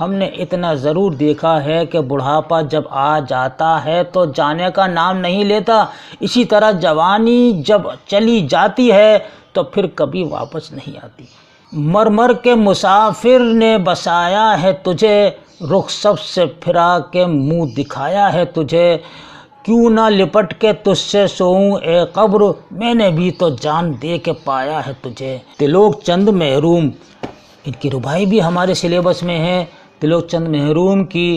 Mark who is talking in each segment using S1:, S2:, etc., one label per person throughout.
S1: ہم نے اتنا ضرور دیکھا ہے کہ بڑھاپا جب آ جاتا ہے تو جانے کا نام نہیں لیتا، اسی طرح جوانی جب چلی جاتی ہے تو پھر کبھی واپس نہیں آتی۔ مر کے مسافر نے بسایا ہے تجھے، رخ سب سے پھرا کے منہ دکھایا ہے تجھے، کیوں نہ لپٹ کے تجھ سے سوؤں اے قبر، میں نے بھی تو جان دے کے پایا ہے تجھے۔ تلوک چند محروم، ان کی ربائی بھی ہمارے سلیبس میں ہے۔ تلوک چند محروم کی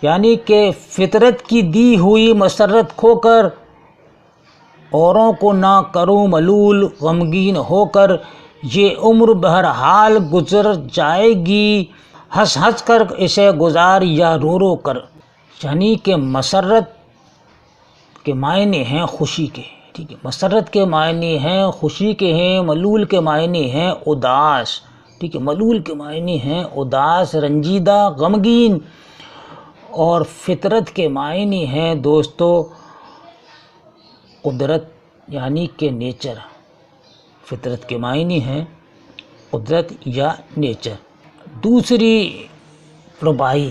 S1: یعنی کہ فطرت کی دی ہوئی مسرت کھو کر اوروں کو نہ کروں ملول غمگین ہو کر، یہ عمر بہرحال گزر جائے گی، ہنس ہنس کر اسے گزار یا رو رو کر۔ یعنی کہ مسرت کے معنی ہیں خوشی کے، ٹھیک ہے، مسرت کے معنی ہیں خوشی کے ہیں، ملول کے معنی ہیں اداس، ٹھیک ہے، ملول کے معنی ہیں اداس، رنجیدہ، غمگین، اور فطرت کے معنی ہیں دوستو قدرت یعنی کہ نیچر۔ فطرت کے معنی ہیں قدرت یا نیچر۔ دوسری ربائی،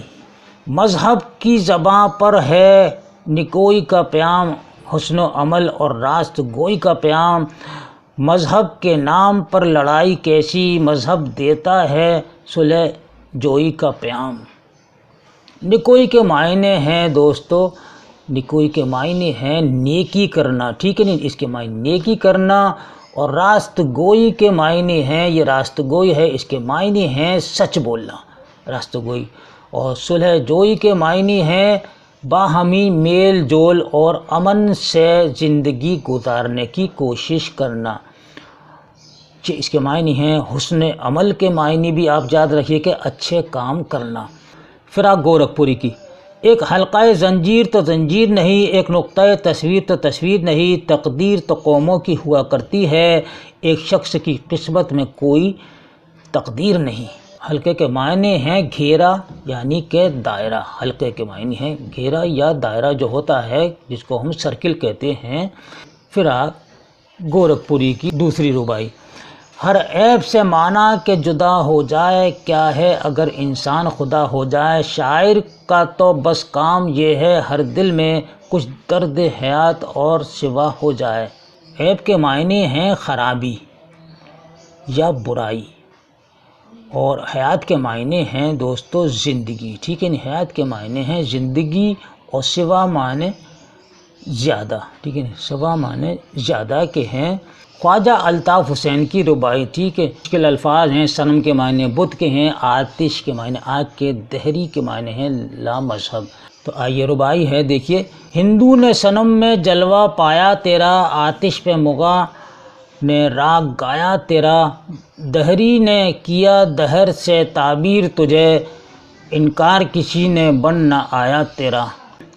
S1: مذہب کی زباں پر ہے نکوئی کا پیام، حسن و عمل اور راست گوئی کا پیام، مذہب کے نام پر لڑائی کیسی، مذہب دیتا ہے صلح جوئی کا پیام۔ نکوئی کے معنی ہیں دوستو، نکوئی کے معنی ہیں نیکی کرنا، ٹھیک ہے نہیں، اس کے معنی نیکی کرنا، اور راست گوئی کے معنی ہیں، یہ راست گوئی ہے، اس کے معنی ہیں سچ بولنا، راست گوئی، اور صلح جوئی کے معنی ہیں باہمی میل جول اور امن سے زندگی گزارنے کی کوشش کرنا۔ اس کے معنی ہیں حسن عمل کے معنی بھی آپ یاد رکھیے کہ اچھے کام کرنا۔ فراق گورکھپوری کی، ایک حلقہ زنجیر تو زنجیر نہیں، ایک نقطۂ تصویر تو تصویر نہیں، تقدیر تو قوموں کی ہوا کرتی ہے، ایک شخص کی قسمت میں کوئی تقدیر نہیں۔ حلقے کے معنی ہیں گھیرا یعنی کہ دائرہ، حلقے کے معنی ہیں گھیرا یا دائرہ جو ہوتا ہے جس کو ہم سرکل کہتے ہیں۔ فراق گورکھپوری کی دوسری ربائی، ہر عیب سے مانا کہ جدا ہو جائے، کیا ہے اگر انسان خدا ہو جائے، شاعر کا تو بس کام یہ ہے ہر دل میں کچھ درد حیات اور سوا ہو جائے۔ عیب کے معنی ہیں خرابی یا برائی، اور حیات کے معنی ہیں دوستو زندگی، ٹھیک ہے، حیات کے معنی ہیں زندگی، اور سوا معنی زیادہ، ٹھیک ہے، سوا معنی زیادہ کے ہیں۔ خواجہ الطاف حسین کی ربائی، ٹھیک ہے، مشکل الفاظ ہیں، صنم کے معنی بت کے ہیں، آتش کے معنی آگ کے، دہری کے معنی ہیں لا مذہب۔ تو آئیے ربائی ہے، دیکھیے، ہندو نے صنم میں جلوہ پایا تیرا، آتش پہ مغاں نے راگ گایا تیرا، دہری نے کیا دہر سے تعبیر تجھے، انکار کسی نے بن نہ آیا تیرا۔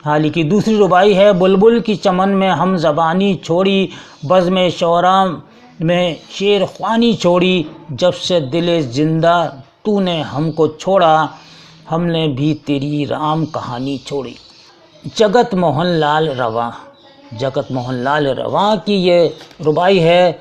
S1: حال ہی کی دوسری ربائی ہے، بلبل کی چمن میں ہم زبانی چھوڑی، بزم شعراء میں شعر خوانی چھوڑی، جب سے دل زندہ تو نے ہم کو چھوڑا، ہم نے بھی تیری رام کہانی چھوڑی۔ جگت موہن لال رواں، جگت موہن لال رواں کی یہ ربائی ہے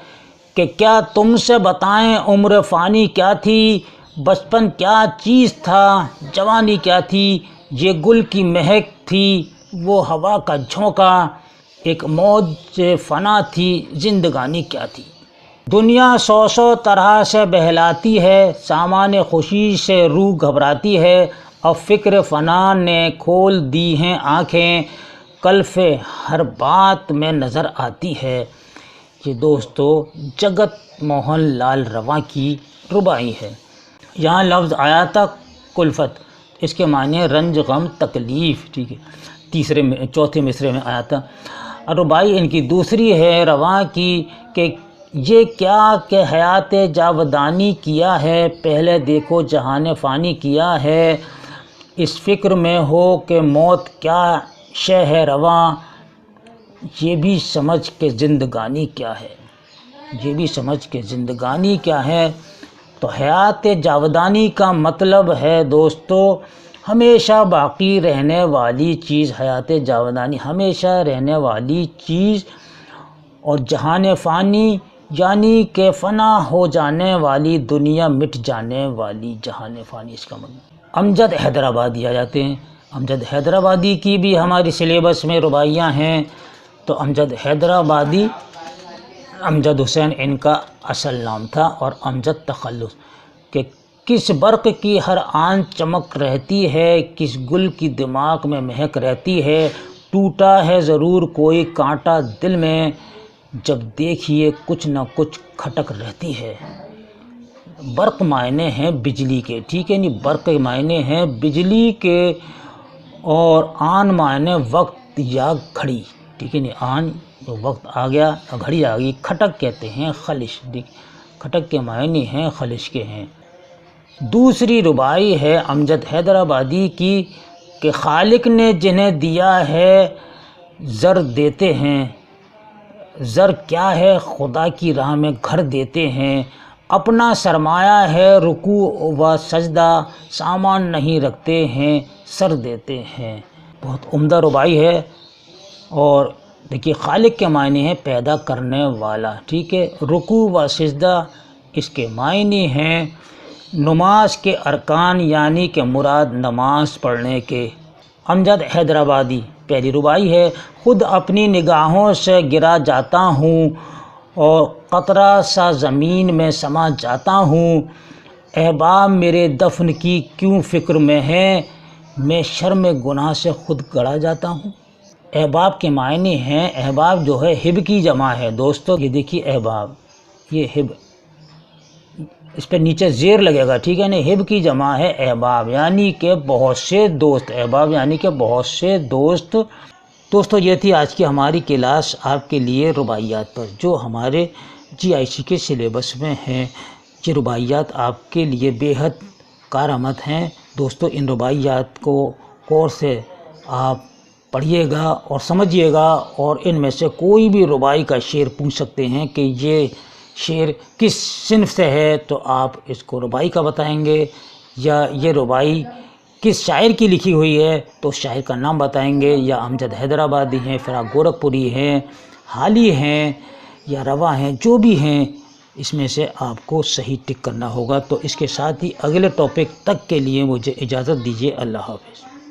S1: کہ کیا تم سے بتائیں عمر فانی کیا تھی، بچپن کیا چیز تھا، جوانی کیا تھی، یہ گل کی مہک تھی وہ ہوا کا جھونکا، ایک موج فنا تھی زندگانی کیا تھی۔ دنیا سو طرح سے بہلاتی ہے، سامان خوشی سے روح گھبراتی ہے، اب فکر فنا نے کھول دی ہیں آنکھیں، کلف ہر بات میں نظر آتی ہے۔ یہ دوستو جگت موہن لال رواں کی ربائی ہے۔ یہاں لفظ آیا تھا کلفت، اس کے معنی رنج غم تکلیف، ٹھیک ہے، چوتھے مصرے میں آیا تھا۔ ربائی ان کی دوسری ہے رواں کی کہ یہ کیا کہ حیات جاودانی کیا ہے، پہلے دیکھو جہان فانی کیا ہے، اس فکر میں ہو کہ موت کیا شے ہے رواں، یہ بھی سمجھ کے زندگانی کیا ہے، یہ بھی سمجھ کے زندگانی کیا ہے۔ تو حیات جاودانی کا مطلب ہے دوستو ہمیشہ باقی رہنے والی چیز، حیات جاودانی ہمیشہ رہنے والی چیز، اور جہان فانی یعنی کہ فنا ہو جانے والی دنیا، مٹ جانے والی جہان فانی، اس کا مطلب امجد حیدرآبادی آ جاتے ہیں۔ امجد حیدرآبادی کی بھی ہماری سلیبس میں رباعیاں ہیں۔ تو امجد حیدرآبادی، امجد حسین ان کا اصل نام تھا، اور امجد تخلص کہ کس برق کی ہر آن چمک رہتی ہے، کس گل کی دماغ میں مہک رہتی ہے، ٹوٹا ہے ضرور کوئی کانٹا دل میں، جب دیکھیے کچھ نہ کچھ کھٹک رہتی ہے۔ برق معنی ہیں بجلی کے، ٹھیک ہے نہیں، برق کے معنی ہیں بجلی کے، اور آن معنی وقت یا گھڑی، ٹھیک ہے نہیں، آن وقت آ گیا، گھڑی آ گئی۔ کھٹک کہتے ہیں خلش، کھٹک کے معنی ہیں خلش کے ہیں۔ دوسری رباعی ہے امجد حیدرآبادی کی کہ خالق نے جنہیں دیا ہے زر دیتے ہیں، زر کیا ہے خدا کی راہ میں گھر دیتے ہیں، اپنا سرمایہ ہے رکوع و سجدہ، سامان نہیں رکھتے ہیں سر دیتے ہیں۔ بہت عمدہ رباعی ہے۔ اور دیکھیے خالق کے معنی ہے پیدا کرنے والا، ٹھیک ہے۔ رکوع و سجدہ اس کے معنی ہیں نماز کے ارکان، یعنی کہ مراد نماز پڑھنے کے۔ امجد حیدرآبادی پہلی رباعی ہے۔ خود اپنی نگاہوں سے گرا جاتا ہوں اور قطرہ سا زمین میں سما جاتا ہوں، احباب میرے دفن کی کیوں فکر میں ہیں، میں شرم گناہ سے خود گڑا جاتا ہوں۔ احباب کے معنی ہیں، احباب جو ہے حب کی جمع ہے دوستو، یہ دیکھیے احباب، یہ حب، اس پہ نیچے زیر لگے گا، ٹھیک ہے نا، حب کی جمع ہے احباب، یعنی کہ بہت سے دوست، احباب یعنی کہ بہت سے دوست۔ دوستو یہ تھی آج کی ہماری کلاس آپ کے لیے رباعیات پر، جو ہمارے GIC کے سلیبس میں ہیں۔ یہ رباعیات آپ کے لیے بے حد کارآمد ہیں دوستو۔ ان رباعیات کو غور سے آپ پڑھیے گا اور سمجھیے گا، اور ان میں سے کوئی بھی رباعی کا شعر پوچھ سکتے ہیں کہ یہ شعر کس صنف سے ہے، تو آپ اس کو رباعی کا بتائیں گے، یا یہ رباعی کس شاعر کی لکھی ہوئی ہے تو شاعر کا نام بتائیں گے، یا امجد حیدرآبادی ہیں، فراق گورکھپوری ہیں، حالی ہیں، یا روا ہیں، جو بھی ہیں اس میں سے آپ کو صحیح ٹک کرنا ہوگا۔ تو اس کے ساتھ ہی اگلے ٹاپک تک کے لیے مجھے اجازت دیجیے، اللہ حافظ۔